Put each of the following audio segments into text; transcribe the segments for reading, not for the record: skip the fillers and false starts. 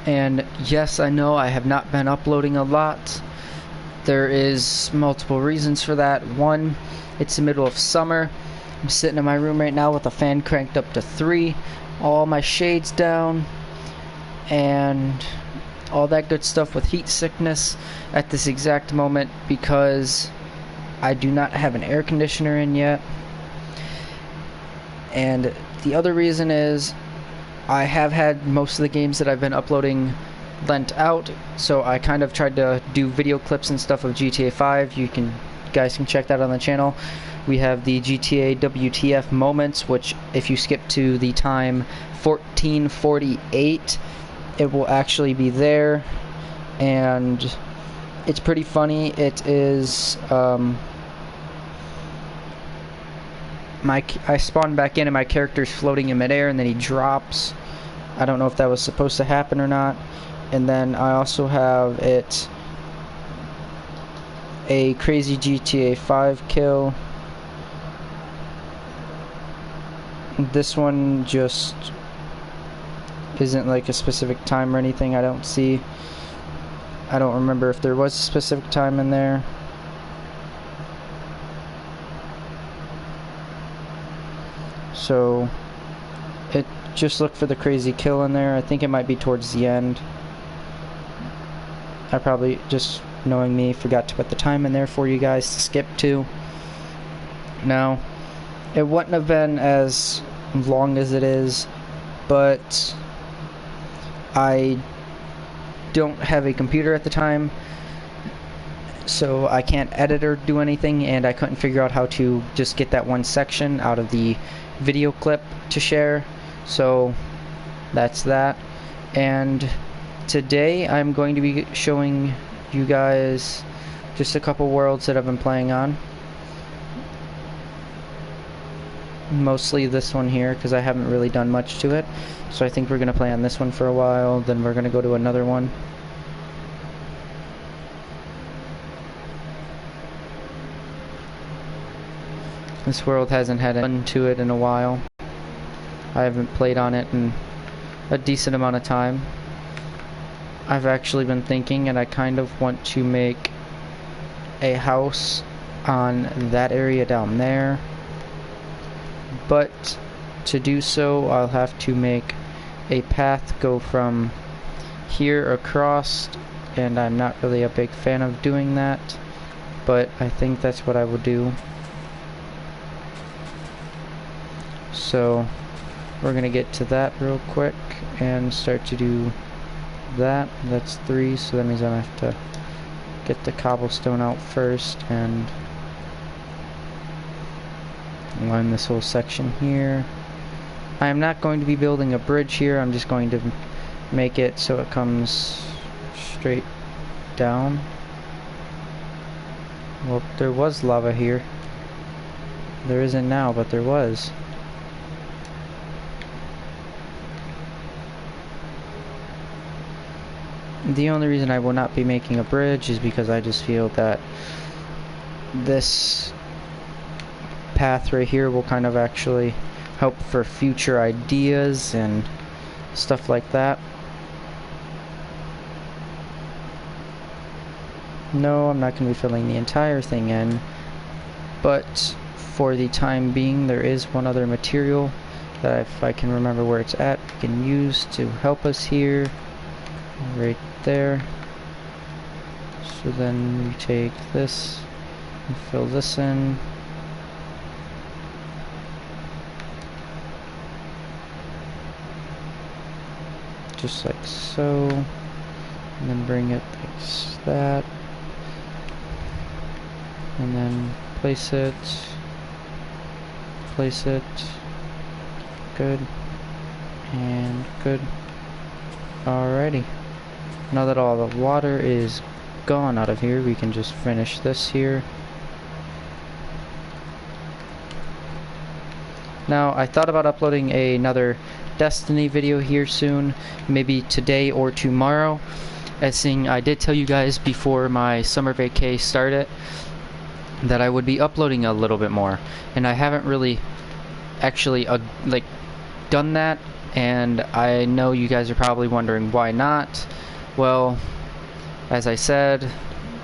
And yes, I know I have not been uploading a lot. There is multiple reasons for that. One, it's the middle of summer. I'm sitting in my room right now with the fan cranked up to 3, all my shades down, and all that good stuff with heat sickness at this exact moment because I do not have an air conditioner in yet. And the other reason is I have had most of the games that I've been uploading lent out, so I kind of tried to do video clips and stuff of GTA 5. You guys can check that on the channel. We have the GTA WTF moments, which if you skip to the time 14:48, it will actually be there, and it's pretty funny. It is I spawn back in and my character's floating in midair and then he drops. I don't know if that was supposed to happen or not. And then I also have it a crazy GTA 5 kill. This one just isn't like a specific time or anything. I don't remember if there was a specific time in there. So just look for the crazy kill in there. I think it might be towards the end. I probably, just knowing me, forgot to put the time in there for you guys to skip to. Now, it wouldn't have been as long as it is, but I don't have a computer at the time, so I can't edit or do anything, and I couldn't figure out how to just get that one section out of the video clip to share. So that's that. And today I'm going to be showing you guys just a couple worlds that I've been playing on. Mostly this one here, because I haven't really done much to it. So I think we're going to play on this one for a while, then we're going to go to another one. This world hasn't had fun to it in a while. I haven't played on it in a decent amount of time. I've actually been thinking, and I kind of want to make a house on that area down there. But to do so, I'll have to make a path go from here across, and I'm not really a big fan of doing that, but I think that's what I will do. So we're gonna get to that real quick and start to do that. That's 3, so that means I have to get the cobblestone out first and line this whole section here. I am not going to be building a bridge here. I'm just going to make it so it comes straight down. Well, there was lava here. There isn't now, but there was. The only reason I will not be making a bridge is because I just feel that this path right here will kind of actually help for future ideas and stuff like that. No, I'm not going to be filling the entire thing in, but for the time being there is one other material that, if I can remember where it's at, we can use to help us here. Right there. So then we take this and fill this in. Just like so. And then bring it like that. And then place it. Place it. Good. And good. Alrighty. Now that all the water is gone out of here, we can just finish this here. Now, I thought about uploading another Destiny video here soon, maybe today or tomorrow, as seeing I did tell you guys before my summer vacay started that I would be uploading a little bit more, and I haven't really actually like done that And I know you guys are probably wondering why not. Well, as I said,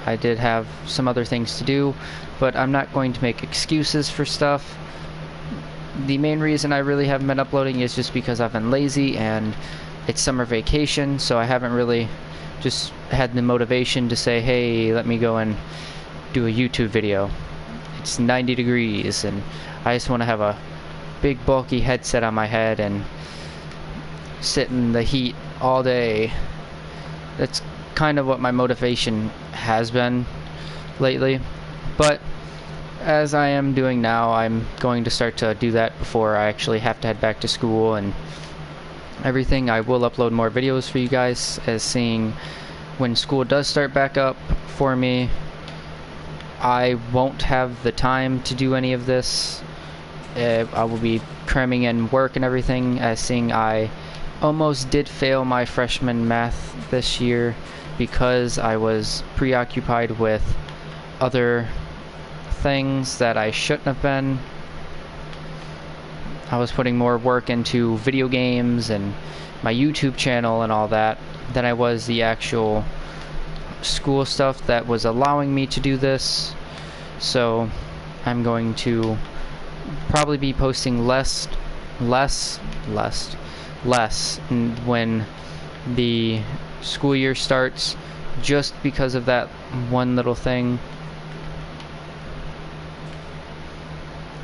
I did have some other things to do, but I'm not going to make excuses for stuff. The main reason I really haven't been uploading is just because I've been lazy and it's summer vacation, so I haven't really just had the motivation to say, hey, let me go and do a YouTube video. It's 90 degrees and I just want to have a big bulky headset on my head and sit in the heat all day. That's kind of what my motivation has been lately, but as I am doing now, I'm going to start to do that before I actually have to head back to school and everything. I will upload more videos for you guys, as seeing when school does start back up for me, I won't have the time to do any of this. I will be cramming in work and everything, as seeing I almost did fail my freshman math this year because I was preoccupied with other things that I shouldn't have been. I was putting more work into video games and my YouTube channel and all that than I was the actual school stuff that was allowing me to do this. So I'm going to probably be posting less when the school year starts, just because of that one little thing.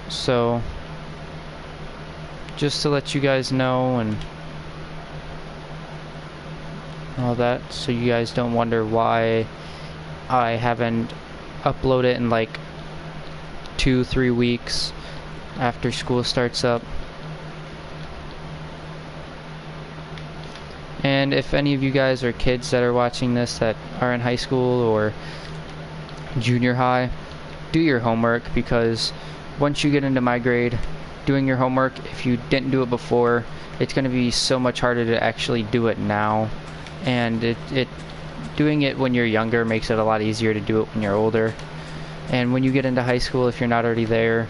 So just to let you guys know and all that, so you guys don't wonder why I haven't uploaded in like 2-3 weeks after school starts up. And if any of you guys are kids that are watching this that are in high school or junior high, do your homework, because once you get into my grade, doing your homework, if you didn't do it before, it's going to be so much harder to actually do it now. And doing it when you're younger makes it a lot easier to do it when you're older. And when you get into high school, if you're not already there,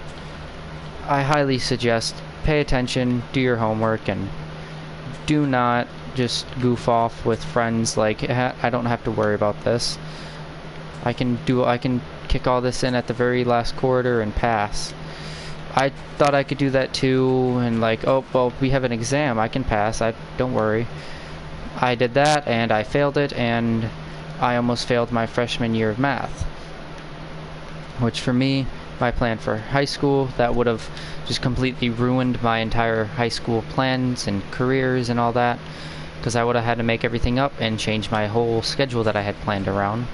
I highly suggest pay attention, do your homework, and do not just goof off with friends like, I don't have to worry about this. I can kick all this in at the very last quarter and pass. I thought I could do that too, and like, oh, well, we have an exam, I can pass, don't worry. I did that, and I failed it, and I almost failed my freshman year of math. Which for me, my plan for high school, that would have just completely ruined my entire high school plans and careers and all that, because I would have had to make everything up and change my whole schedule that I had planned around.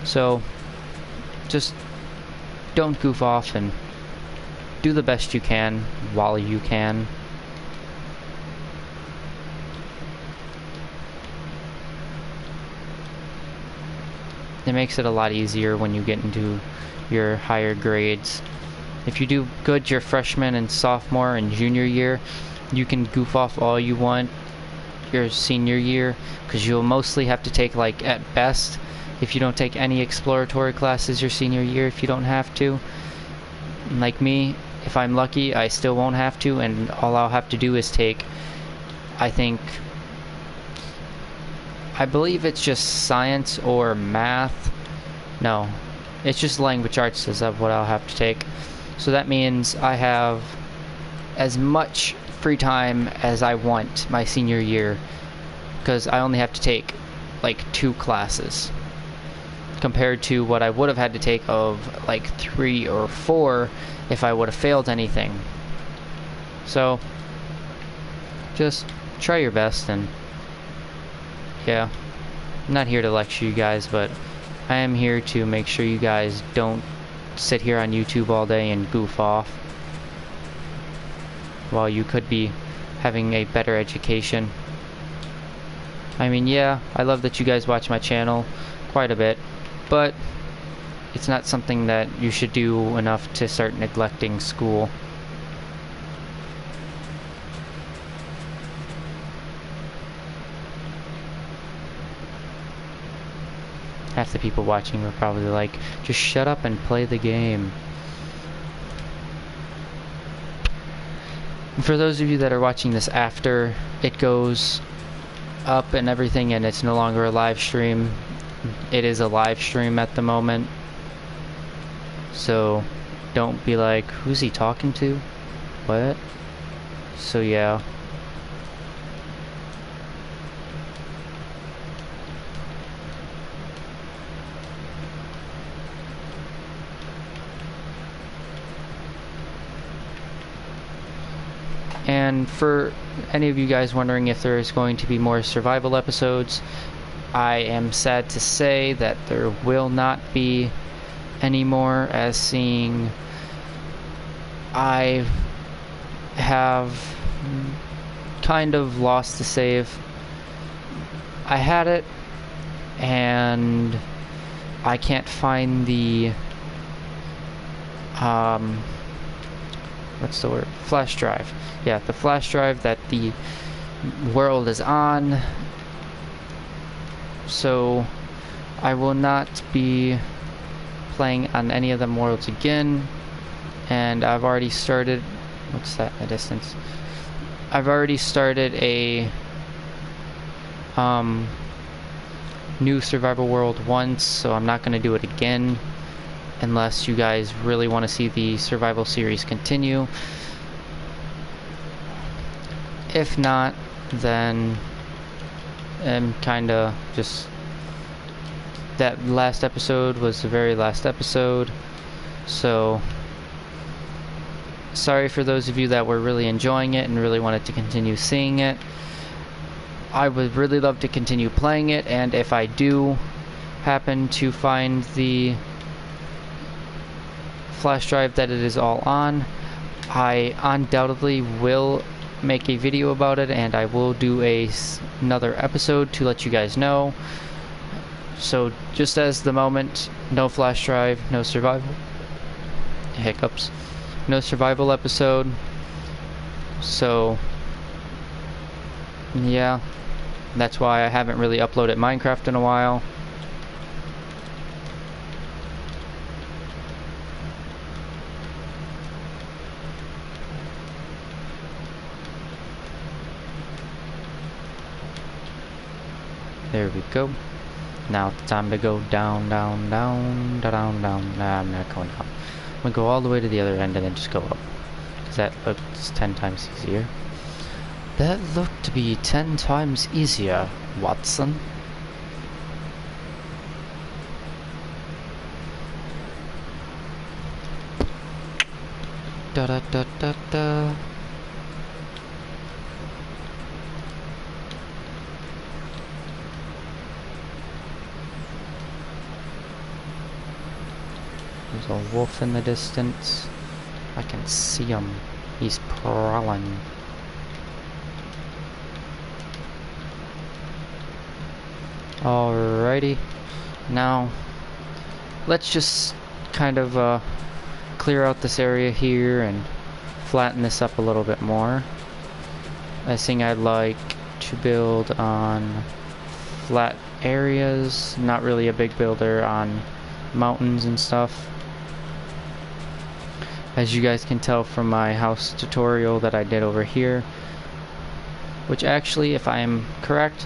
So, just don't goof off and do the best you can while you can. It makes it a lot easier when you get into your higher grades. If you do good your freshman and sophomore and junior year, you can goof off all you want your senior year, because you'll mostly have to take, like, at best, if you don't take any exploratory classes your senior year, if you don't have to. Like me, if I'm lucky, I still won't have to, and all I'll have to do is take, I believe it's just science or math. No, it's just language arts is what I'll have to take. So that means I have as much free time as I want my senior year, because I only have to take like 2 classes compared to what I would have had to take of like 3 or 4 if I would have failed anything. So just try your best. And yeah, I'm not here to lecture you guys, but I am here to make sure you guys don't sit here on YouTube all day and goof off while you could be having a better education. I mean, yeah, I love that you guys watch my channel quite a bit, but it's not something that you should do enough to start neglecting school. Half the people watching were probably like, just shut up and play the game. For those of you that are watching this after it goes up and everything and it's no longer a live stream, it is a live stream at the moment. So don't be like, who's he talking to? What? So yeah. And for any of you guys wondering if there is going to be more survival episodes, I am sad to say that there will not be any more, as seeing I have kind of lost the save. I had it and I can't find the what's the word? Flash drive. Yeah, the flash drive that the world is on. So I will not be playing on any of them worlds again. And I've already started, what's that, a distance? I've already started a new survival world once, so I'm not going to do it again unless you guys really want to see the survival series continue. If not, then I'm kinda just, that last episode was the very last episode, so sorry for those of you that were really enjoying it and really wanted to continue seeing it. I would really love to continue playing it, and if I do happen to find the flash drive that it is all on, I undoubtedly will make a video about it, and I will do another episode to let you guys know. So just as the moment, no flash drive, no survival, hiccups, no survival episode. So yeah, that's why I haven't really uploaded Minecraft in a while. There we go. Now it's time to go down, down, down, down, down. Nah, I'm not going down. I'm gonna go all the way to the other end and then just go up, because that looks 10 times easier. That looked to be 10 times easier, Watson. Da da da da da. There's a wolf in the distance. I can see him. He's prowling. Alrighty. Now, let's just kind of clear out this area here and flatten this up a little bit more. I think I'd like to build on flat areas, not really a big builder on mountains and stuff. As you guys can tell from my house tutorial that I did over here, which actually, if I am correct,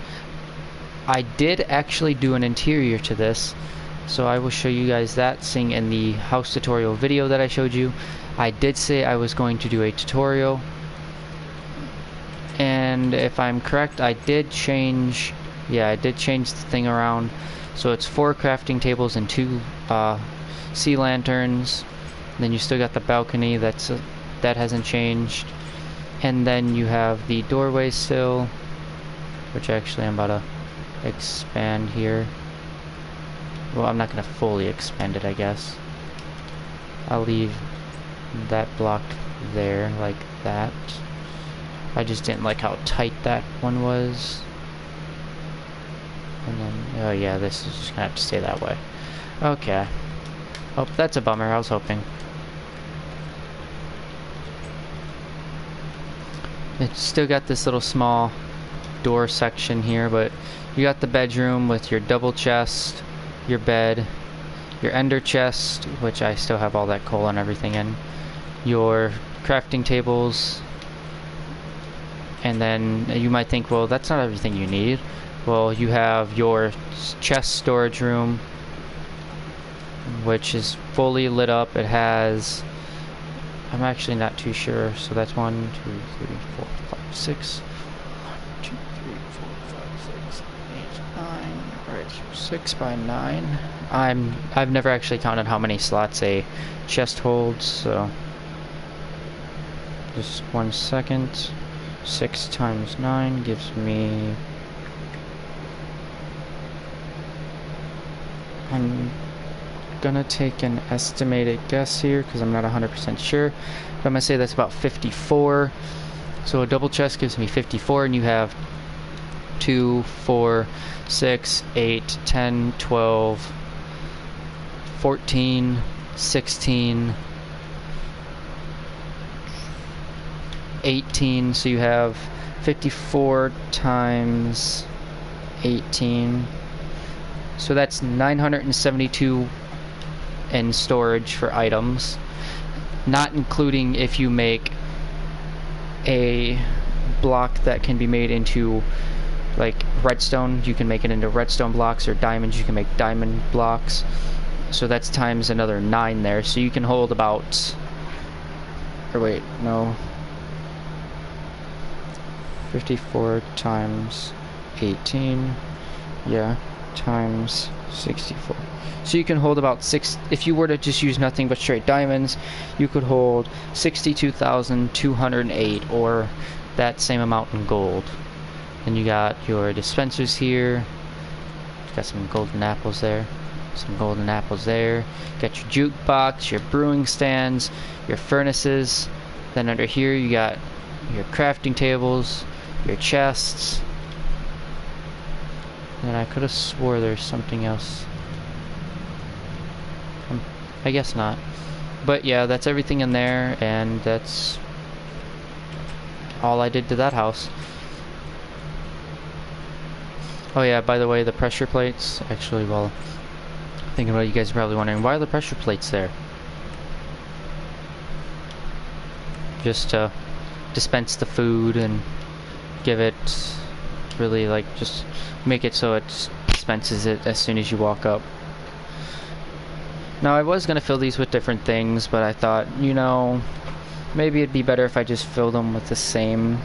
I did actually do an interior to this, so I will show you guys that, seeing in the house tutorial video that I showed you. I did say I was going to do a tutorial, and if I'm correct, I did change, yeah, I did change the thing around, so it's 4 crafting tables and 2 sea lanterns. Then you still got the balcony, that hasn't changed, and then you have the doorway still, which actually I'm about to expand here. Well, I'm not going to fully expand it, I guess. I'll leave that block there, like that. I just didn't like how tight that one was. And then, oh yeah, this is just going to have to stay that way. Okay. Oh, that's a bummer, I was hoping. It's still got this little small door section here, but you got the bedroom with your double chest, your bed, your ender chest, which I still have all that coal and everything in, your crafting tables, And then you might think, well, that's not everything you need. Well, you have your chest storage room, which is fully lit up. It has, I'm actually not too sure, so that's 1, 2, 3, 4, 5, 6. 1, 2, 3, 4, 5, 6, 8, 9. Right, 6 by 9. I've never actually counted how many slots a chest holds, so just 1 second. 6 times 9 gives me, I'm gonna take an estimated guess here because I'm not 100% sure, but I'm gonna say that's about 54. So a double chest gives me 54, and you have 2, 4, 6, 8, 10, 12, 14, 16, 18, so you have 54 times 18, so that's 972 in storage for items, not including if you make a block that can be made into like redstone. You can make it into redstone blocks, or diamonds, you can make diamond blocks, so that's times another 9 there, so you can hold about, or wait, no, 54 times 18, yeah, times 64. So you can hold about 6, if you were to just use nothing but straight diamonds, you could hold 62,208, or that same amount in gold. Then you got your dispensers here, got some golden apples there, some golden apples there, got your jukebox, your brewing stands, your furnaces, then under here you got your crafting tables, your chests, and I could have swore there's something else. I guess not. But yeah, that's everything in there, and that's all I did to that house. Oh yeah, by the way, the pressure plates, actually, well, thinking about it, you guys are probably wondering, why are the pressure plates there? Just to dispense the food and give it, really, like, just make it so it dispenses it as soon as you walk up. Now, I was going to fill these with different things, but I thought, you know, maybe it'd be better if I just filled them with the same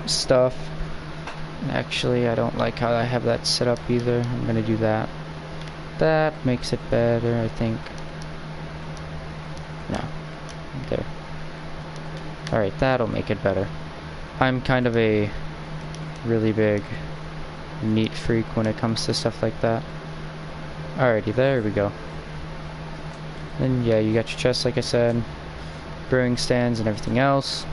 stuff. Actually, I don't like how I have that set up either. I'm going to do that. That makes it better, I think. No. There. Alright, that'll make it better. I'm kind of a really big neat freak when it comes to stuff like that. Alrighty, there we go. Then yeah, you got your chest, like I said, brewing stands and everything else.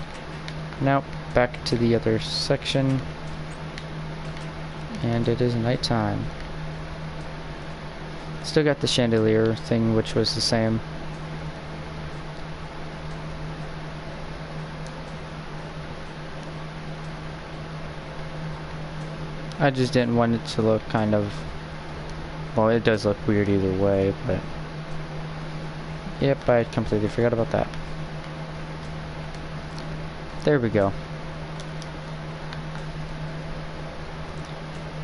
Now back to the other section, and it is nighttime. Still got the chandelier thing, which was the same. I just didn't want it to look kind of, well, it does look weird either way, but yep, I completely forgot about that. There we go.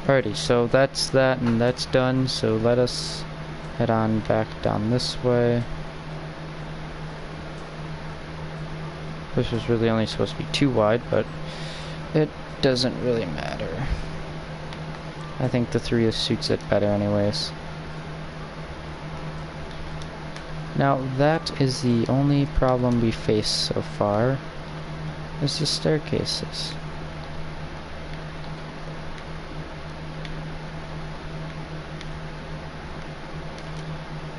Alrighty, so that's that, and that's done, so let us head on back down this way. This was really only supposed to be 2 wide, but it doesn't really matter. I think the 3 suits it better anyways. Now that is the only problem we face so far, is the staircases.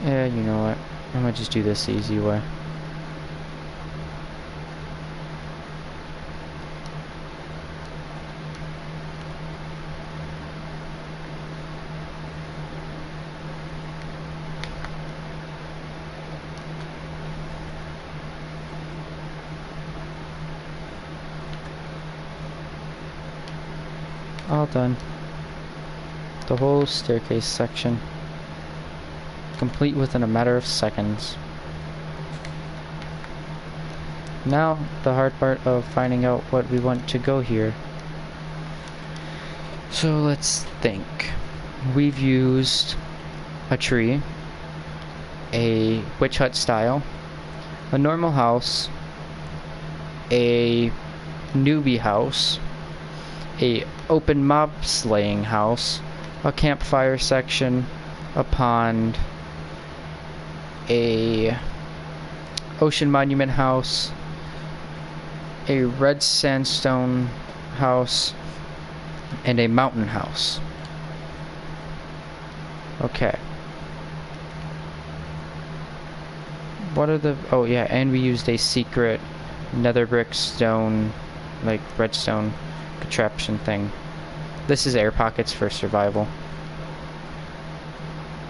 Yeah, you know what, I'm gonna just do this the easy way. All done. The whole staircase section, complete within a matter of seconds. Now, the hard part of finding out what we want to go here. So let's think. We've used a tree, a witch hut style, a normal house, a newbie house, a open mob slaying house, a campfire section, a pond, a ocean monument house, a red sandstone house, and a mountain house. Okay. What are the... oh yeah, and we used a secret nether brick stone, like redstone contraption thing. This is air pockets for survival.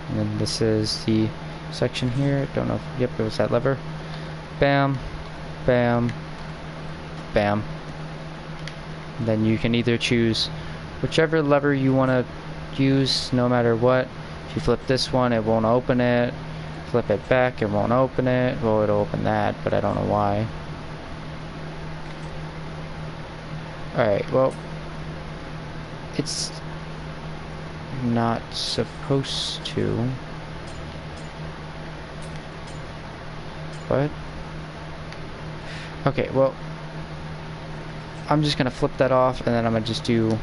And then this is the section here. Don't know if... yep, it was that lever. Bam. Bam. Bam. And then you can either choose whichever lever you want to use, no matter what. If you flip this one, it won't open it. Flip it back, it won't open it. Well, it'll open that, but I don't know why. Alright, well, it's not supposed to. What? Okay, well, I'm just gonna flip that off, and then I'm gonna just do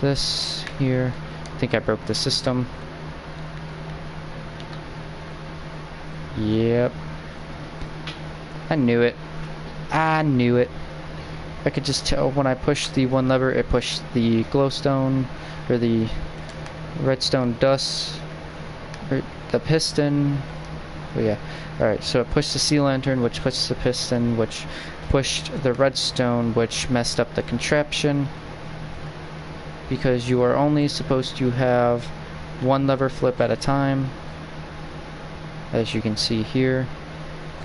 this here. I think I broke the system. Yep. I knew it. I knew it. I could just tell when I pushed the one lever, it pushed the glowstone, or the redstone dust, or the piston. Oh yeah. Alright, so it pushed the sea lantern, which pushed the piston, which pushed the redstone, which messed up the contraption. Because you are only supposed to have one lever flip at a time, as you can see here,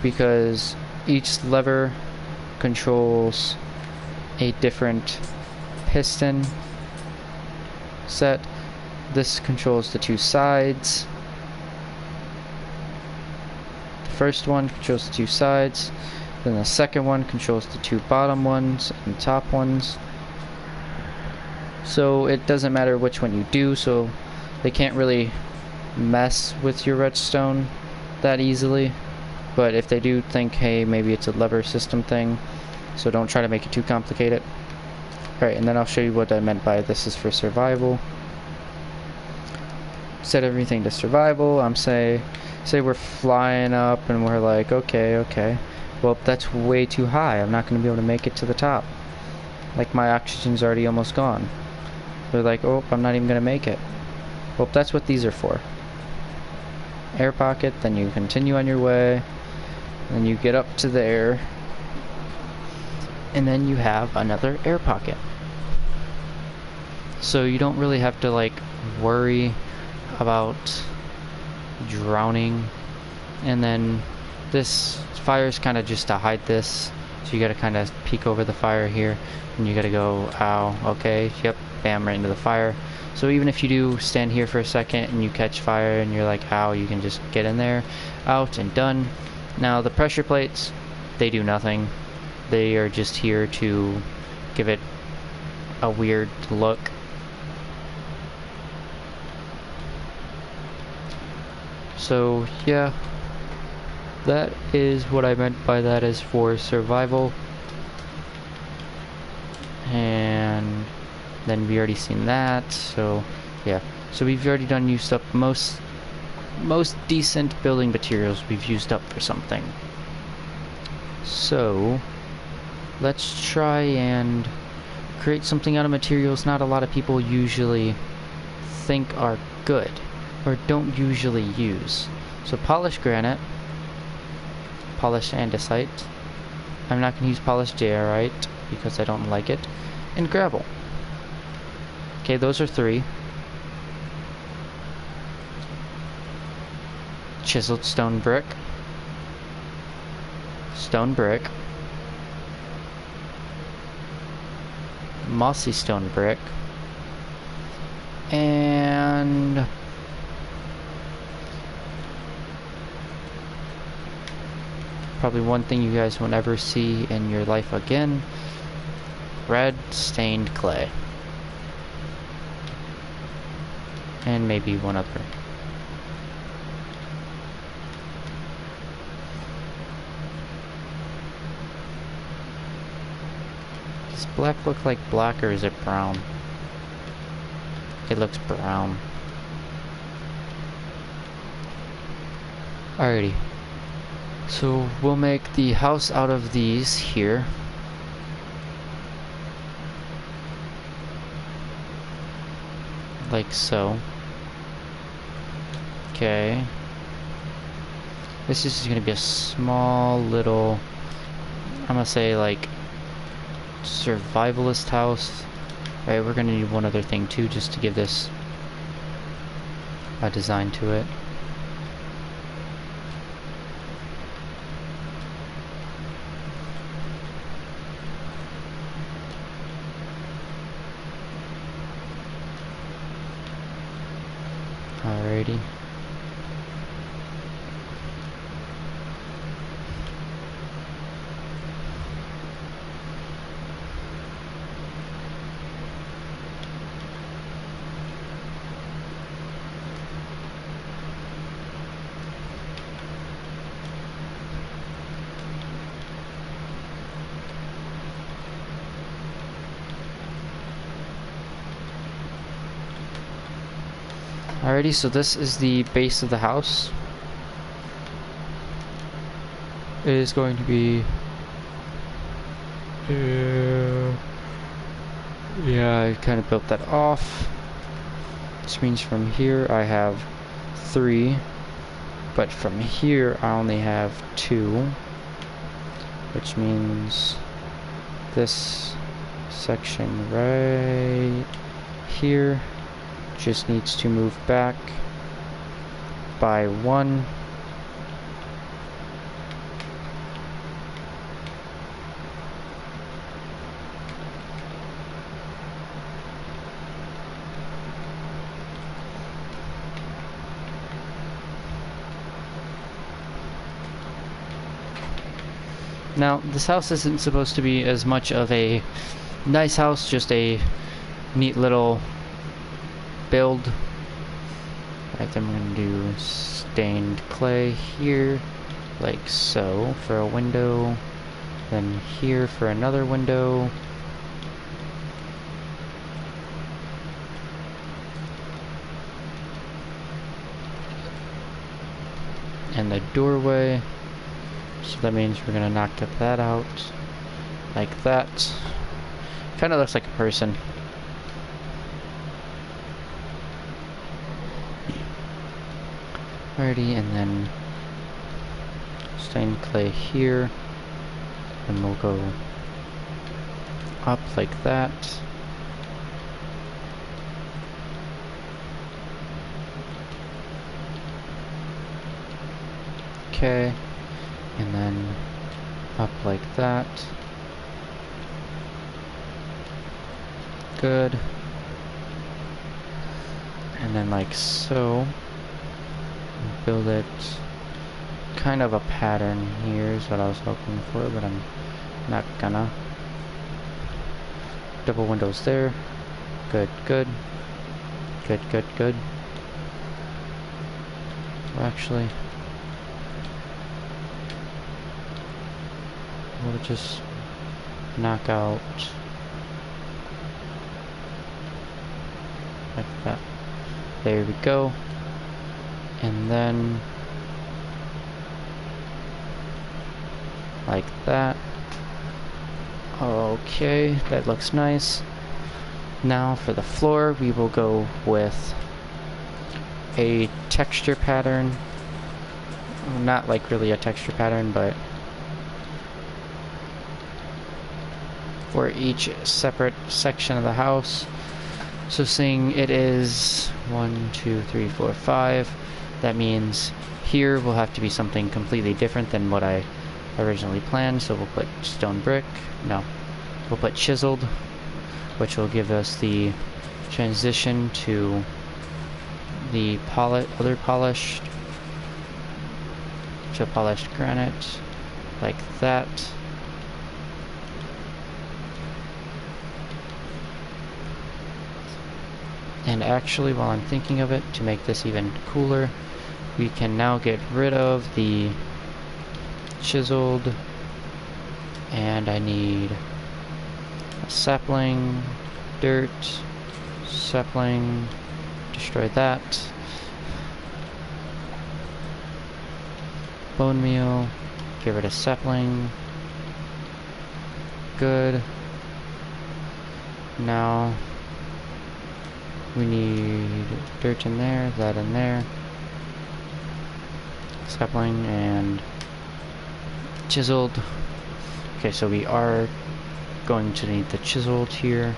because each lever controls a different piston set. This controls the two sides. The first one controls the two sides, then the second one controls the two bottom ones and top ones. So it doesn't matter which one you do, so they can't really mess with your redstone that easily. But if they do, think, hey, maybe it's a lever system thing, so don't try to make it too complicated. Alright, and then I'll show you what I meant by this is for survival. Set everything to survival. Say we're flying up and we're like, okay, well, that's way too high. I'm not going to be able to make it to the top. Like, my oxygen's already almost gone. They're like, oh, I'm not even going to make it. Well, that's what these are for. Air pocket, then you continue on your way, then you get up to there, and then you have another air pocket. So you don't really have to, like, worry about drowning. And then this fire's kind of just to hide this, so you gotta kind of peek over the fire here, and you gotta go, ow, okay, yep, bam, right into the fire. So even if you do stand here for a second and you catch fire and you're like, ow, you can just get in there, out, and done. Now the pressure plates, they do nothing. They are just here to give it a weird look. So yeah, that is what I meant by that is for survival. And then we already seen that, so yeah. So we've already used up most decent building materials we've used up for something. So let's try and create something out of materials not a lot of people usually think are good or don't usually use. So polished granite, polished andesite. I'm not going to use polished diorite because I don't like it, and gravel. Okay, those are 3. Chiseled stone brick, mossy stone brick, and probably one thing you guys won't ever see in your life again, red stained clay. And maybe one other. Does black look like black or is it brown? It looks brown. Alrighty. So we'll make the house out of these here. Like so. Okay. This is gonna be a small little, I'm gonna say like survivalist house. Alright, we're gonna need one other thing too, just to give this a design to it. Alrighty. Alrighty, so this is the base of the house. It is going to be... yeah, I kind of built that off. Which means from here I have 3. But from here I only have 2. Which means this section right here just needs to move back by 1. Now, this house isn't supposed to be as much of a nice house, just a neat little build. Right, then we're going to do stained clay here, like so, for a window. Then here for another window. And the doorway. So that means we're going to knock that out. Like that. Kind of looks like a person. Alrighty, and then stained clay here, and we'll go up like that. Okay, and then up like that. Good. And then like so. Build it kind of a pattern here is what I was hoping for, but I'm not gonna. Double windows there. Good, good. Good, good, good. Well, actually, we'll just knock out like that. There we go. And then like that. Okay, that looks nice. Now for the floor, we will go with a texture pattern. Not like really a texture pattern, but for each separate section of the house. So seeing it is 1, 2, 3, 4, 5. That means here will have to be something completely different than what I originally planned. So we'll put stone brick. No, we'll put chiseled, which will give us the transition to the other polished, to polished granite, like that. And actually, while I'm thinking of it, to make this even cooler, we can now get rid of the chiseled, and I need a sapling, dirt, sapling, destroy that, bone meal, get rid of sapling, good. Now we need dirt in there, that in there, sapling and chiseled. Okay, so we are going to need the chiseled here,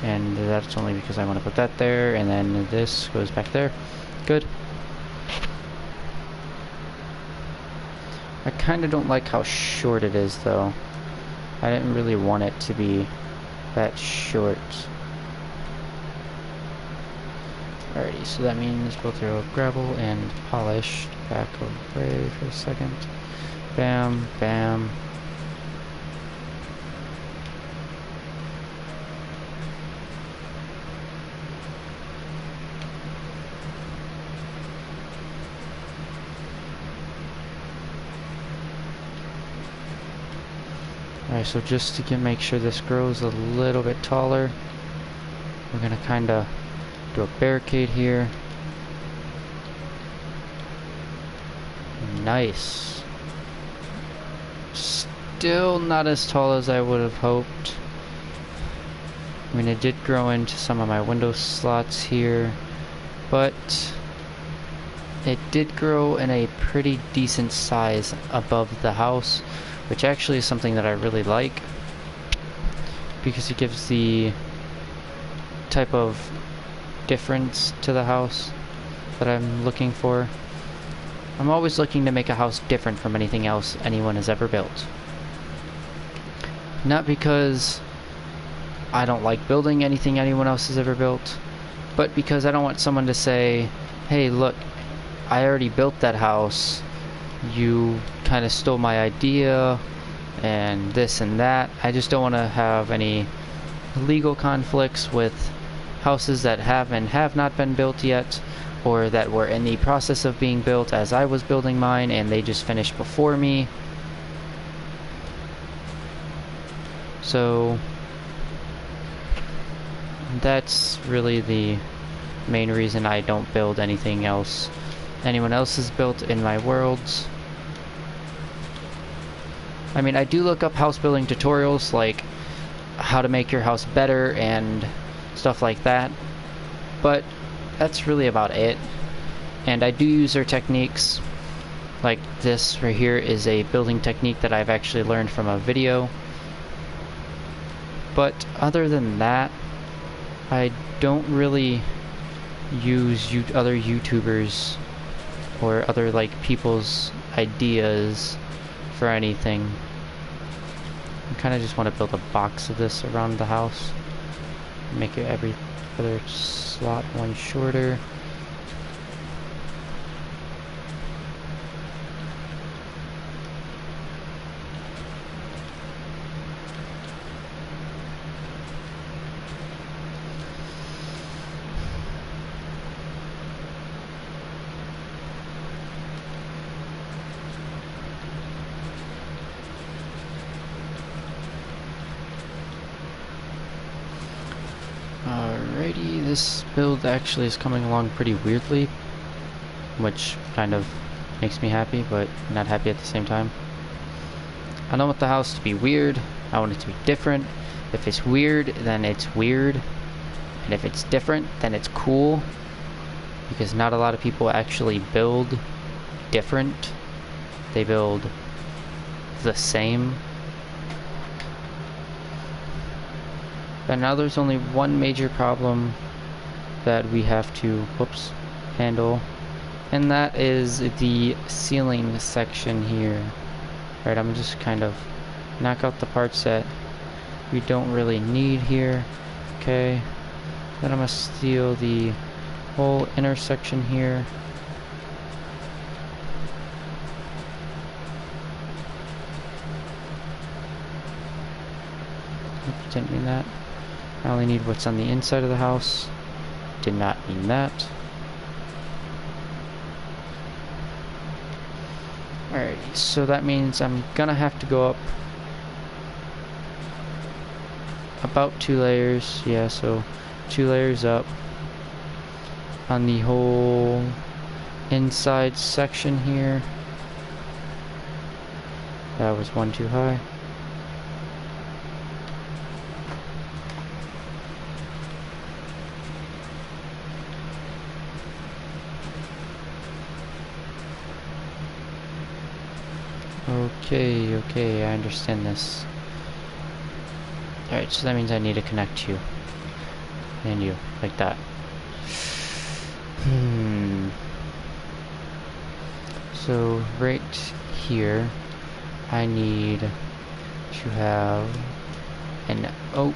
and that's only because I want to put that there, and then this goes back there. Good. I kind of don't like how short it is, though. I didn't really want it to be that short. Alrighty, so that means we'll throw gravel and polished back away for a second. Bam, bam. Alright, so just to make sure this grows a little bit taller, we're gonna kinda do a barricade here. Nice. Still not as tall as I would have hoped. I mean, it did grow into some of my window slots here, but it did grow in a pretty decent size above the house, which actually is something that I really like, because it gives the type of difference to the house that I'm looking for. I'm always looking to make a house different from anything else anyone has ever built. Not because I don't like building anything anyone else has ever built, but because I don't want someone to say, hey, look, I already built that house, you kind of stole my idea, and this and that. I just don't want to have any legal conflicts with houses that have and have not been built yet, or that were in the process of being built as I was building mine and they just finished before me. So that's really the main reason I don't build anything else anyone else has built in my worlds. I mean, I do look up house building tutorials, like how to make your house better and stuff like that, but that's really about it. And I do use their techniques. Like this right here is a building technique that I've actually learned from a video. But other than that, I don't really use other YouTubers or other like people's ideas for anything. I kind of just want to build a box of this around the house. Make it every other slot one shorter. Alrighty, this build actually is coming along pretty weirdly, which kind of makes me happy, but not happy at the same time. I don't want the house to be weird, I want it to be different. If it's weird, then it's weird, and if it's different, then it's cool, because not a lot of people actually build different. They build the same. But now there's only one major problem that we have to, handle, and that is the ceiling section here. Right, I'm just kind of knock out the parts that we don't really need here. Okay, then I'm gonna steal the whole intersection here. Oops, didn't mean that. I only need what's on the inside of the house. did not mean that. Alright, so that means I'm gonna have to go up about 2 layers. Yeah, so 2 layers up on the whole inside section here. That was one too high. Okay, I understand this. Alright, so that means I need to connect you. And you, like that. So, right here, I need to have an oak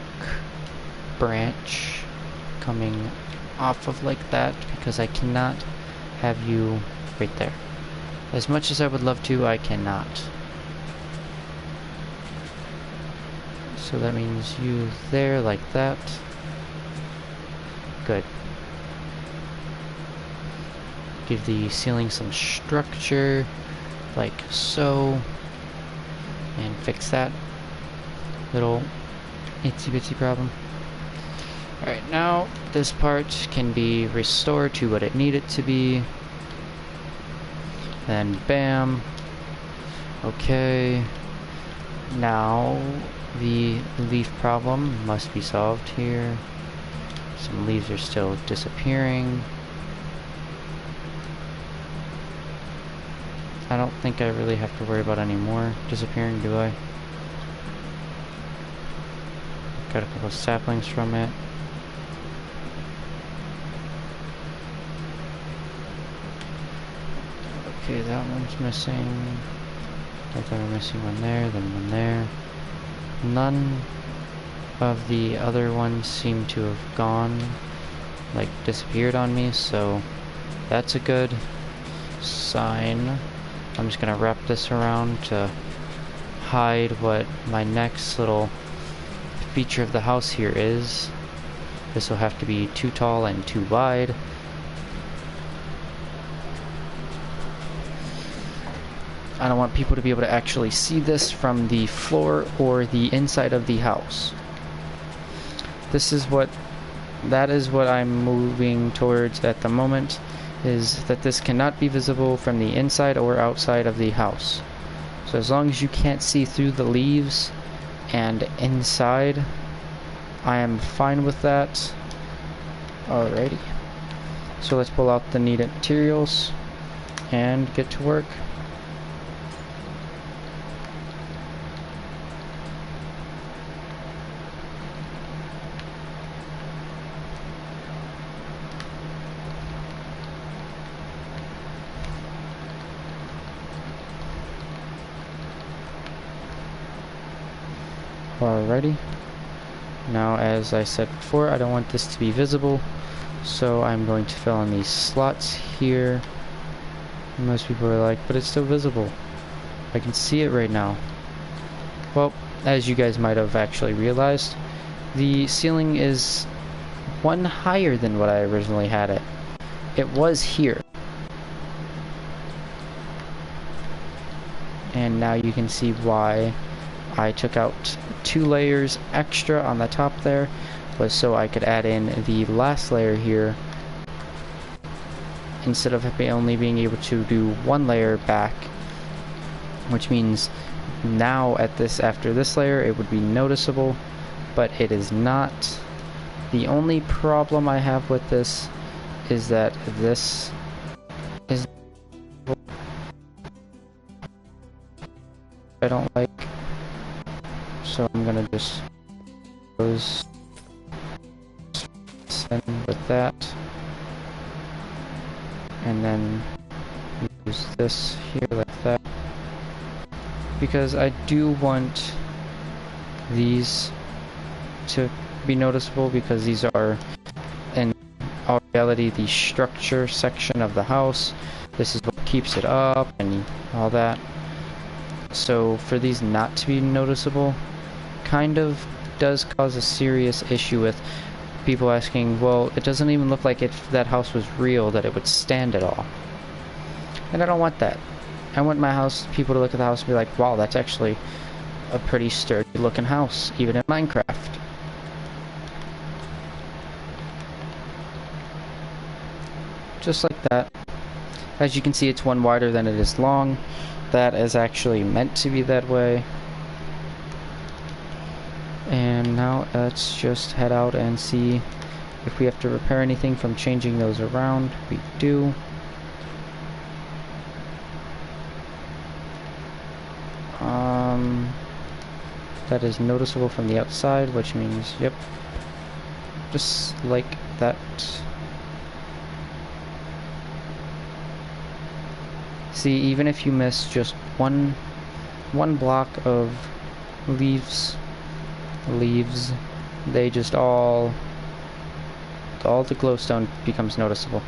branch coming off of like that, because I cannot have you right there. As much as I would love to, I cannot. So that means you there like that. Good. Give the ceiling some structure, like so. And fix that little itsy bitsy problem. Alright, now this part can be restored to what it needed to be. Then bam. Okay. Now the leaf problem must be solved here. Some leaves are still disappearing. I don't think I really have to worry about any more disappearing, do I? Got a couple of saplings from it. Okay, that one's missing. I thought we were missing one there, then one there. None of the other ones seem to have gone, like disappeared on me, so that's a good sign. I'm just gonna wrap this around to hide what my next little feature of the house here is. This will have to be too tall and too wide. I don't want people to be able to actually see this from the floor or the inside of the house. That is what I'm moving towards at the moment, is that this cannot be visible from the inside or outside of the house. So as long as you can't see through the leaves and inside, I am fine with that. Alrighty. So let's pull out the needed materials and get to work. Alrighty. Now, as I said before, I don't want this to be visible, so I'm going to fill in these slots here. Most people are like, but it's still visible. I can see it right now. Well, as you guys might have actually realized, the ceiling is one higher than what I originally had it. It was here. And now you can see why I took out 2 layers extra on the top there, was so I could add in the last layer here instead of only being able to do 1 layer back, which means now after this layer it would be noticeable, but it is not. The only problem I have with this is that this is I don't like. So I'm gonna just close with that, and then use this here like that, because I do want these to be noticeable, because these are in all reality the structure section of the house. This is what keeps it up and all that. So for these not to be noticeable kind of does cause a serious issue with people asking, well, it doesn't even look like if that house was real that it would stand at all. And I don't want that. I want my house, people to look at the house and be like, wow, that's actually a pretty sturdy looking house, even in Minecraft. Just like that. As you can see, it's one wider than it is long. That is actually meant to be that way. And now let's just head out and see if we have to repair anything from changing those around. We do. That is noticeable from the outside, which means, yep, just like that. See, even if you miss just one block of leaves, they just all the glowstone becomes noticeable.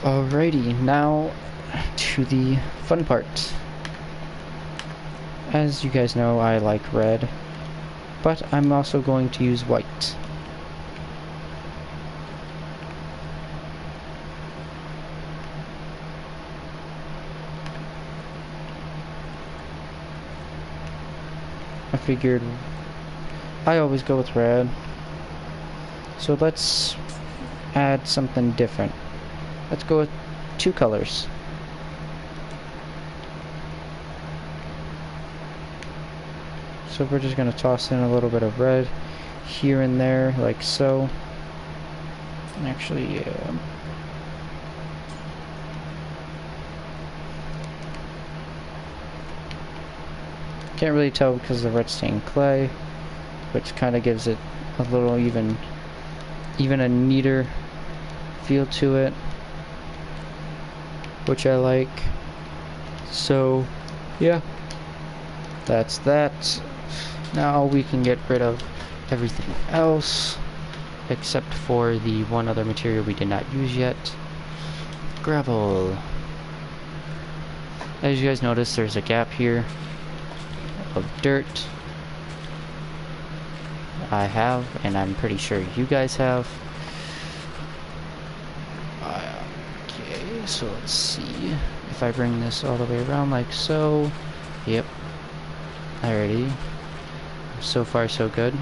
Alrighty, now to the fun part. As you guys know, I like red, but I'm also going to use white. I figured I always go with red, so let's add something different. Let's go with two colors. So we're just going to toss in a little bit of red here and there, like so. Actually, yeah. Can't really tell because of the red stained clay, which kind of gives it a little even a neater feel to it, which I like. So, yeah, that's that. Now we can get rid of everything else except for the one other material we did not use yet. Gravel. As you guys notice, there's a gap here of dirt. I have, and I'm pretty sure you guys have. Okay, so let's see if I bring this all the way around like so. Yep. Alrighty. So far, so good.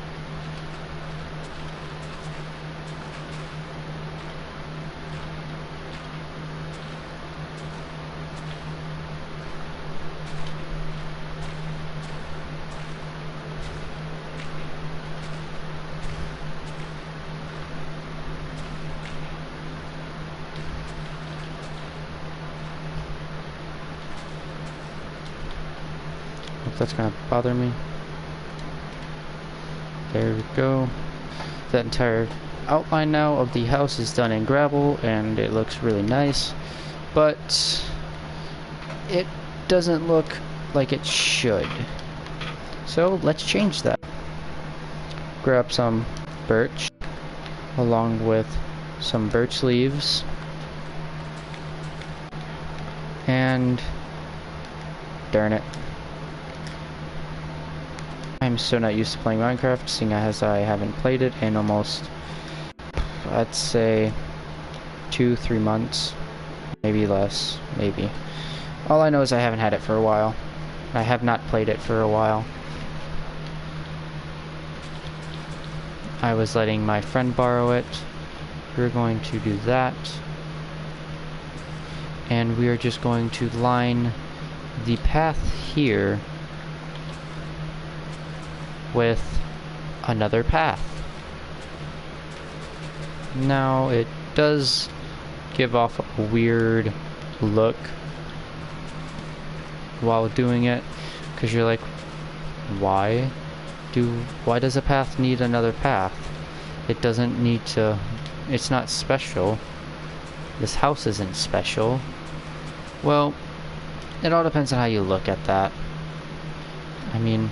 Hope that's gonna bother me. There we go. That entire outline now of the house is done in gravel and it looks really nice, but it doesn't look like it should. So let's change that. Grab some birch along with some birch leaves and darn it. I'm so not used to playing Minecraft, seeing as I haven't played it in almost, I'd say, 2-3 months, maybe less, maybe. All I know is I haven't had it for a while. I have not played it for a while. I was letting my friend borrow it. We're going to do that. And we are just going to line the path here with another path. Now it does give off a weird look while doing it, because you're like, why does a path need another path? It doesn't need to, it's not special. This house isn't special. Well, it all depends on how you look at that. I mean,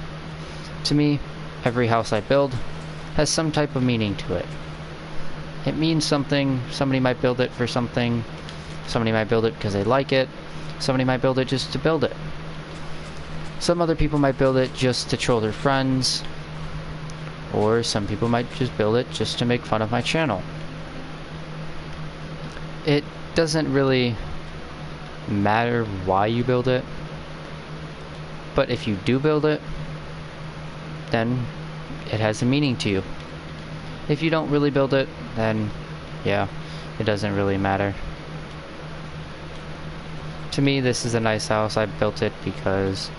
to me, every house I build has some type of meaning to it. It means something. Somebody might build it for something. Somebody might build it because they like it. Somebody might build it just to build it. Some other people might build it just to troll their friends. or some people might just build it just to make fun of my channel. It doesn't really matter why you build it, but if you do build it, then it has a meaning to you. If you don't really build it, then yeah, it doesn't really matter. To me, this is a nice house. I built it because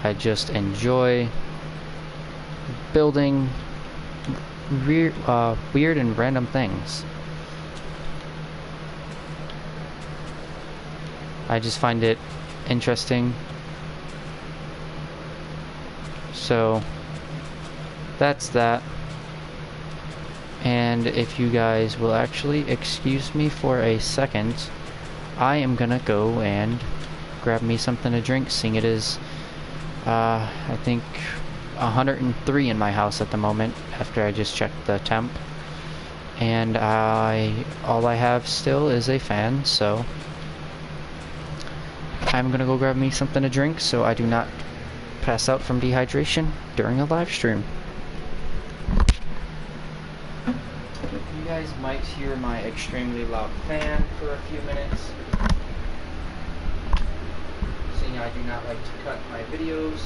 I just enjoy building weird and random things. I just find it interesting. So that's that. And if you guys will actually excuse me for a second, I am gonna go and grab me something to drink, seeing it is I think 103 in my house at the moment after I just checked the temp, and all I have still is a fan, so I'm gonna go grab me something to drink so I do not pass out from dehydration during a live stream. You guys might hear my extremely loud fan for a few minutes, seeing I do not like to cut my videos.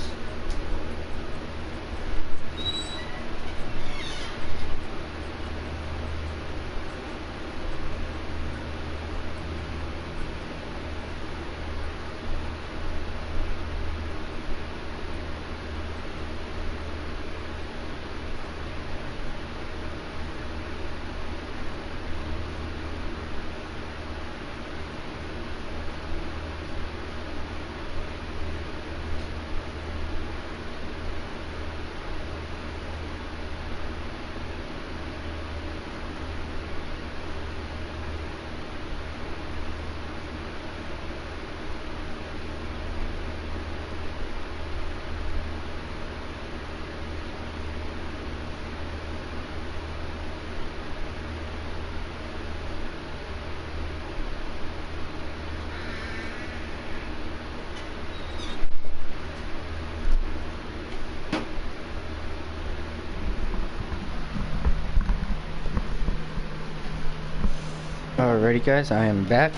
Alrighty guys, I am back.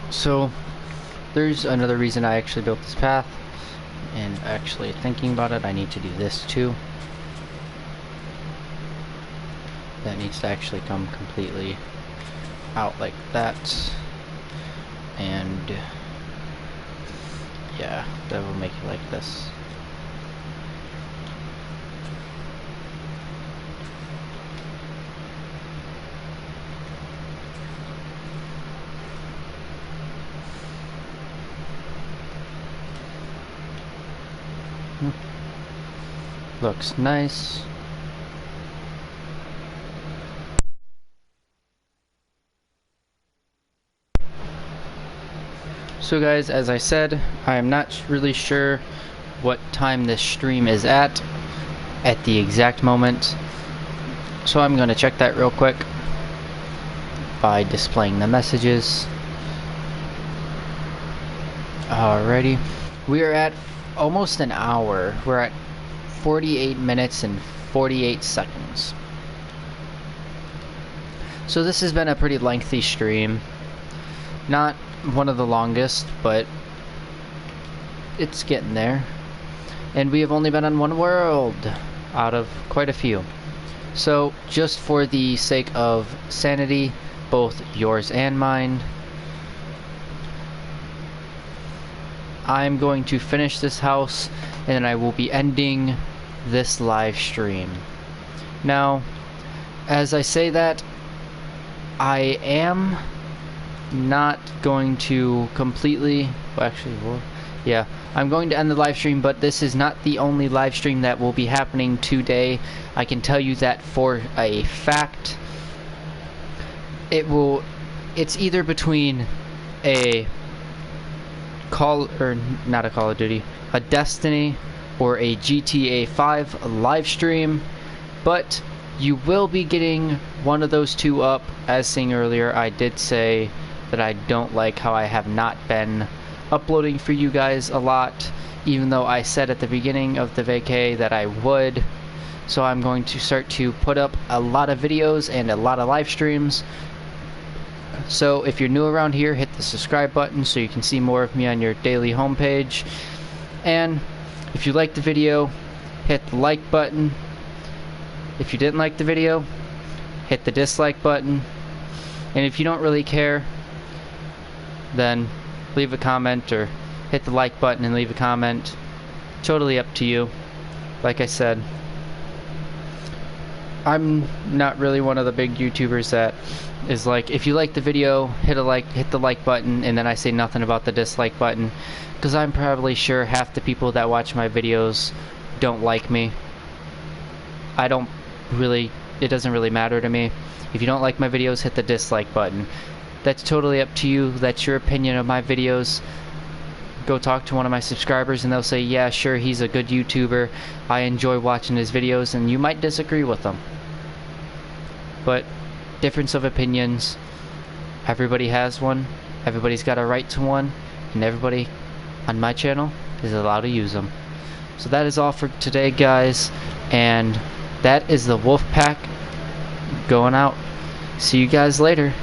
So there's another reason I actually built this path, and actually thinking about it, I need to do this too. That needs to actually come completely out like that, and yeah, that will make it like this. Looks nice. So guys, as I said, I am not really sure what time this stream is at the exact moment. So I'm going to check that real quick by displaying the messages. Alrighty. We are at almost an hour. We're at 48 minutes and 48 seconds. So this has been a pretty lengthy stream. Not one of the longest, but it's getting there. And we have only been on one world out of quite a few. So just for the sake of sanity, both yours and mine, I'm going to finish this house and then I will be ending this live stream. Now, as I say that, I am not going to completely, well, actually, well, yeah, I'm going to end the live stream, but this is not the only live stream that will be happening today. I can tell you that for a fact. It's either between a not a Call of Duty, a Destiny or a GTA 5 live stream, but you will be getting one of those two up. As seen earlier, I did say that I don't like how I have not been uploading for you guys a lot, even though I said at the beginning of the vacay that I would. So I'm going to start to put up a lot of videos and a lot of live streams. So if you're new around here, hit the subscribe button so you can see more of me on your daily homepage. And if you liked the video, hit the like button. If you didn't like the video, hit the dislike button. And if you don't really care, then leave a comment or hit the like button and leave a comment. Totally up to you. Like I said, I'm not really one of the big YouTubers that is like, if you like the video, hit the like button, and then I say nothing about the dislike button, because I'm probably sure half the people that watch my videos don't like me. It doesn't really matter to me. If you don't like my videos, hit the dislike button. That's totally up to you. That's your opinion of my videos. Go talk to one of my subscribers and they'll say, yeah, sure, he's a good YouTuber, I enjoy watching his videos, and you might disagree with them. But difference of opinions, everybody has one, everybody's got a right to one, and everybody on my channel is allowed to use them. So that is all for today, guys, and that is the Wolfpack going out. See you guys later.